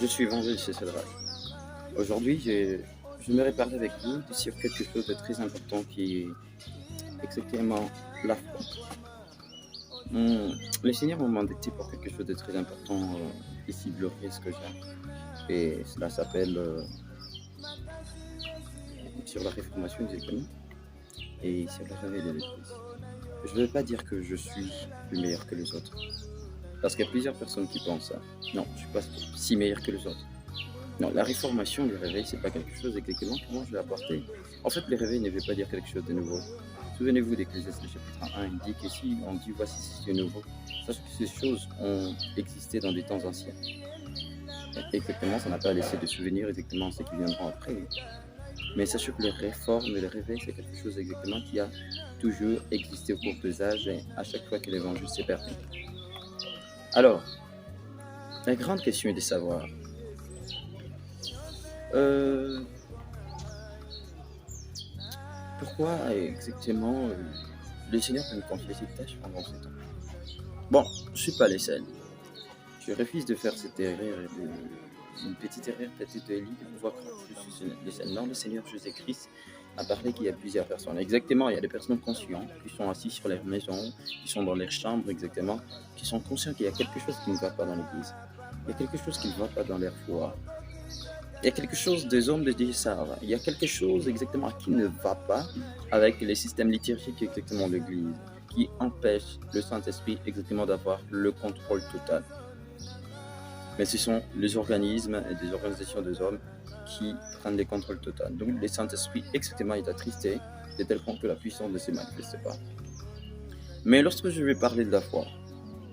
suis Évangile chez Cédric. Aujourd'hui, j'aimerais parler avec vous sur quelque chose de très important qui est exactement la foi. Le Seigneur m'a mandaté pour quelque chose de très important ici glorieux ce que j'ai. Et cela s'appelle sur la réformation exactement et sur le réveil de l'Église. Je ne veux pas dire que je suis plus meilleur que les autres. Parce qu'il y a plusieurs personnes qui pensent ça. Non, je ne suis pas si meilleur que les autres. Non, la réformation, le réveil, c'est pas quelque chose exactement que moi je l'ai apporté. En fait, le réveil ne veut pas dire quelque chose de nouveau. Souvenez-vous d'Ecclésiaste, le chapitre 1, il dit que si on dit voici c'est nouveau, sachez que ces choses ont existé dans des temps anciens. Exactement, ça n'a pas laissé de souvenirs exactement ce qui viendront après. Mais sachez que les réformes et le réveil, c'est quelque chose exactement qui a toujours existé au cours des âges et à chaque fois que l'évangile s'est perdu. Alors, la grande question est de savoir. Pourquoi exactement le Seigneur peut nous confier cette tâche pendant ce temps? Bon, je ne suis pas les seuls. Je refuse de faire cette erreur, une petite erreur peut-être de lit, de pouvoir croire que je suis les seuls. Non, le Seigneur Jésus-Christ a parlé qu'il y a plusieurs personnes. Exactement, il y a des personnes conscientes qui sont assises sur leur maison, qui sont dans leur chambre exactement, qui sont conscients qu'il y a quelque chose qui ne va pas dans l'Église. Il y a quelque chose qui ne va pas dans leur foi. Il y a quelque chose des hommes de Dieu savent. Il y a quelque chose exactement qui ne va pas avec les systèmes liturgiques exactement de l'Église, qui empêche le Saint-Esprit exactement d'avoir le contrôle total. Mais ce sont les organismes et des organisations des hommes qui prennent le contrôle total. Donc le Saint-Esprit exactement est attristé de tel point que la puissance ne se manifeste pas. Mais lorsque je vais parler de la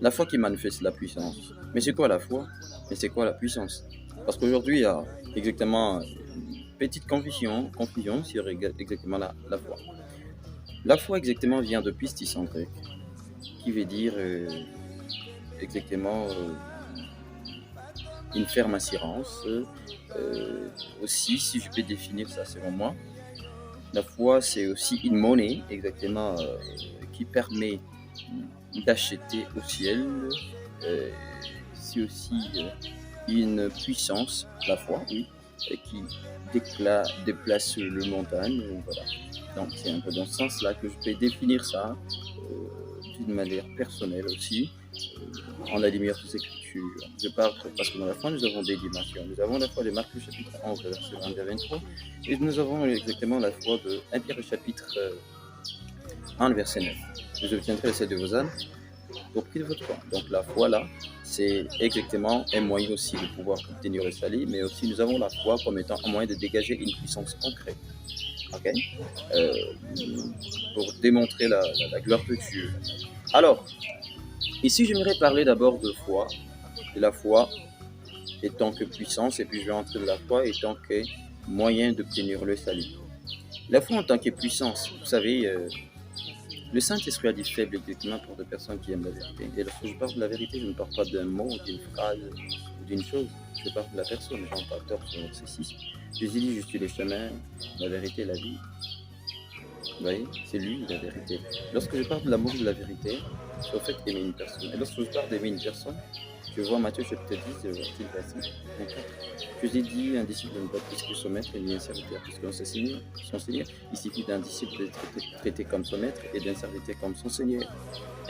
foi qui manifeste la puissance, mais c'est quoi la foi? Mais c'est quoi la puissance? Parce qu'aujourd'hui, il y a exactement une petite confusion sur exactement la foi. La foi exactement vient de pistis en grec, qui veut dire exactement une ferme assurance. Aussi, si je peux définir ça selon moi, la foi c'est aussi une monnaie exactement qui permet d'acheter au ciel. C'est aussi une puissance, la foi, oui, qui déplace le montagne. Voilà. Donc c'est un peu dans ce sens-là que je peux définir ça d'une manière personnelle aussi, en la lumière des Écritures. Je parle parce que dans la foi nous avons des dimensions. Nous avons la foi de Marc le chapitre 11, verset 22 à 23, et nous avons exactement la foi de 1 Pierre le chapitre 1, verset 9. Vous obtiendrez l'essai de vos âmes au prix de votre foi. Donc la foi là, c'est exactement un moyen aussi de pouvoir obtenir le salut, mais aussi nous avons la foi comme étant un moyen de dégager une puissance concrète, ok, pour démontrer la gloire de Dieu. Alors, ici j'aimerais parler d'abord de foi, de la foi étant que puissance, et puis je vais entrer de la foi étant que moyen d'obtenir le salut. La foi en tant que puissance, vous savez, le Saint-Esprit a dit faible exactement pour des personnes qui aiment la vérité. Et lorsque je parle de la vérité, je ne parle pas d'un mot, d'une phrase ou d'une chose. Je parle de la personne. Jean 14, verset 6. Jésus dit, je suis le chemin, la vérité et la vie. Vous voyez, c'est lui la vérité. Lorsque je parle de l'amour de la vérité, c'est au fait d'aimer une personne. Et lorsque je parle d'aimer une personne, je vois Matthieu chapitre 10, verset 24. Jésus dit, un disciple ne pas plus que son maître, ni un serviteur plus que son Seigneur. Il suffit d'un disciple d'être traité comme son maître et d'un serviteur comme son Seigneur.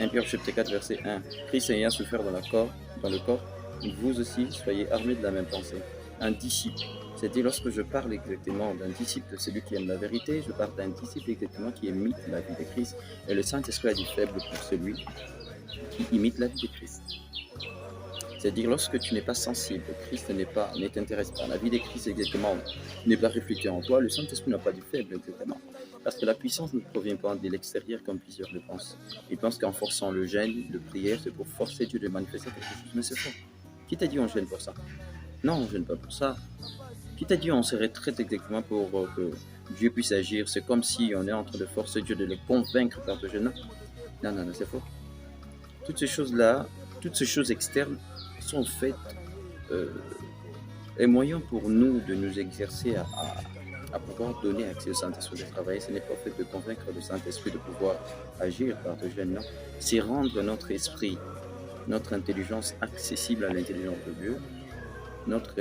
1 Pierre chapitre 4, verset 1. Christ ayant souffert dans le corps, vous aussi soyez armés de la même pensée. Un disciple. C'est-à-dire, lorsque je parle exactement d'un disciple, de celui qui aime la vérité, je parle d'un disciple exactement qui imite la vie de Christ. Et le Saint-Esprit a dit faible pour celui qui imite la vie de Christ. C'est-à-dire, lorsque tu n'es pas sensible, Christ ne t'intéresse pas, la vie de Christ exactement n'est pas reflétée en toi, le Saint-Esprit n'a pas dit faible exactement. Parce que la puissance ne provient pas de l'extérieur comme plusieurs le pensent. Ils pensent qu'en forçant le jeûne, le prière, c'est pour forcer Dieu de manifester quelque chose, mais c'est faux. Qui t'a dit on jeûne pour ça? Non, on ne jeûne pas pour ça. Qui t'a dit on se retraite exactement pour que Dieu puisse agir? C'est comme si on est en train de forcer Dieu de le convaincre par le jeûne. Non, c'est faux. Toutes ces choses-là, toutes ces choses externes sont faites un moyen pour nous de nous exercer à pouvoir donner accès au Saint-Esprit de travailler. Ce n'est pas fait de convaincre le Saint-Esprit de pouvoir agir par de jeunes, non. C'est rendre notre esprit, notre intelligence accessible à l'intelligence de Dieu notre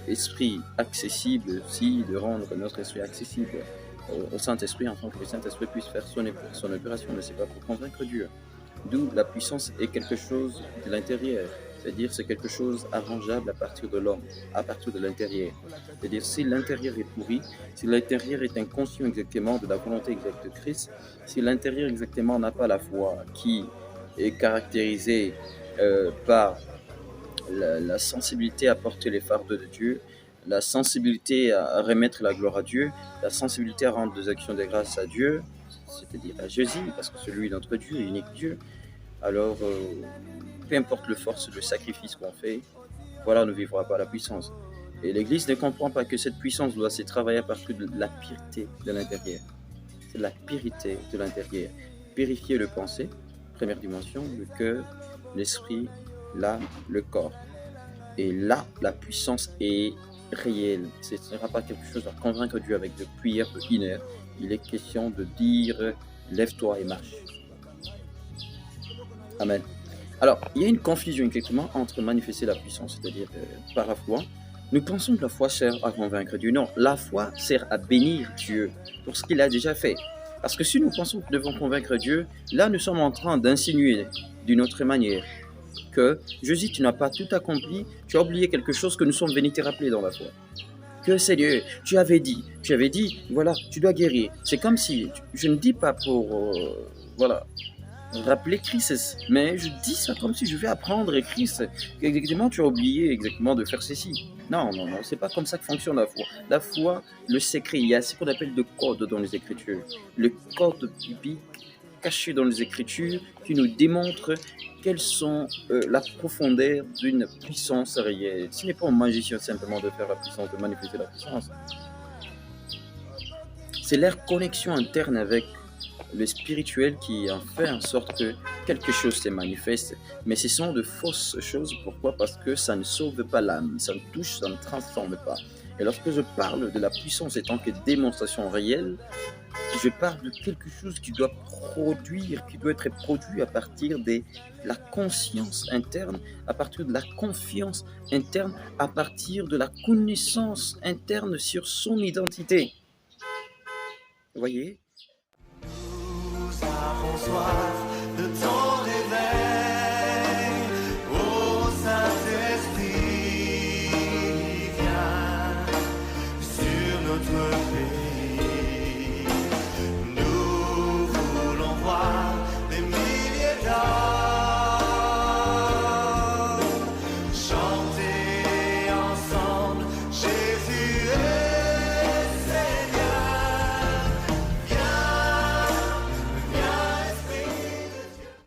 esprit accessible aussi, de rendre notre esprit accessible au Saint-Esprit, afin que le Saint-Esprit puisse faire son opération, mais c'est pas pour convaincre Dieu. D'où la puissance est quelque chose de l'intérieur, c'est-à-dire c'est quelque chose arrangeable à partir de l'homme, à partir de l'intérieur. C'est-à-dire si l'intérieur est pourri, si l'intérieur est inconscient exactement de la volonté exacte de Christ, si l'intérieur exactement n'a pas la foi qui est caractérisée par la sensibilité à porter les fardeaux de Dieu, la sensibilité à remettre la gloire à Dieu, la sensibilité à rendre des actions de grâce à Dieu, c'est-à-dire à Jésus, parce que c'est lui notre Dieu, l'unique Dieu. Alors, peu importe le force, le sacrifice qu'on fait, voilà, ne vivra pas la puissance. Et l'Église ne comprend pas que cette puissance doit se travailler à partir de la pureté de l'intérieur. C'est la pureté de l'intérieur. Purifier le pensée, première dimension, le cœur, l'esprit, l'âme, le corps. Et là, la puissance est réelle. Ce ne sera pas quelque chose à convaincre Dieu avec de prières de 1 heure. Il est question de dire lève-toi et marche. Amen. Alors, il y a une confusion exactement entre manifester la puissance, c'est-à-dire par la foi. Nous pensons que la foi sert à convaincre Dieu. Non, la foi sert à bénir Dieu pour ce qu'il a déjà fait. Parce que si nous pensons que nous devons convaincre Dieu, là nous sommes en train d'insinuer d'une autre manière que Jésus, tu n'as pas tout accompli, tu as oublié quelque chose que nous sommes venus te rappeler dans la foi. Que Seigneur, tu avais dit, voilà, tu dois guérir. C'est comme si, je ne dis pas pour, voilà, rappeler Christ, mais je dis ça comme si je vais apprendre Christ. Exactement, tu as oublié exactement de faire ceci. Non, c'est pas comme ça que fonctionne la foi. La foi, le secret, il y a ce qu'on appelle le code dans les Écritures. Le code biblique caché dans les Écritures qui nous démontre quelles sont la profondeur d'une puissance réelle. Ce n'est pas un magicien simplement de faire la puissance, de manifester la puissance. C'est leur connexion interne avec le spirituel qui en fait en sorte que quelque chose se manifeste. Mais ce sont de fausses choses. Pourquoi? Parce que ça ne sauve pas l'âme, ça ne touche, ça ne transforme pas. Et lorsque je parle de la puissance étant que démonstration réelle, je parle de quelque chose qui doit être produit à partir de la conscience interne, à partir de la confiance interne, à partir de la connaissance interne sur son identité. Vous voyez? Nous avons soif de ton réveil.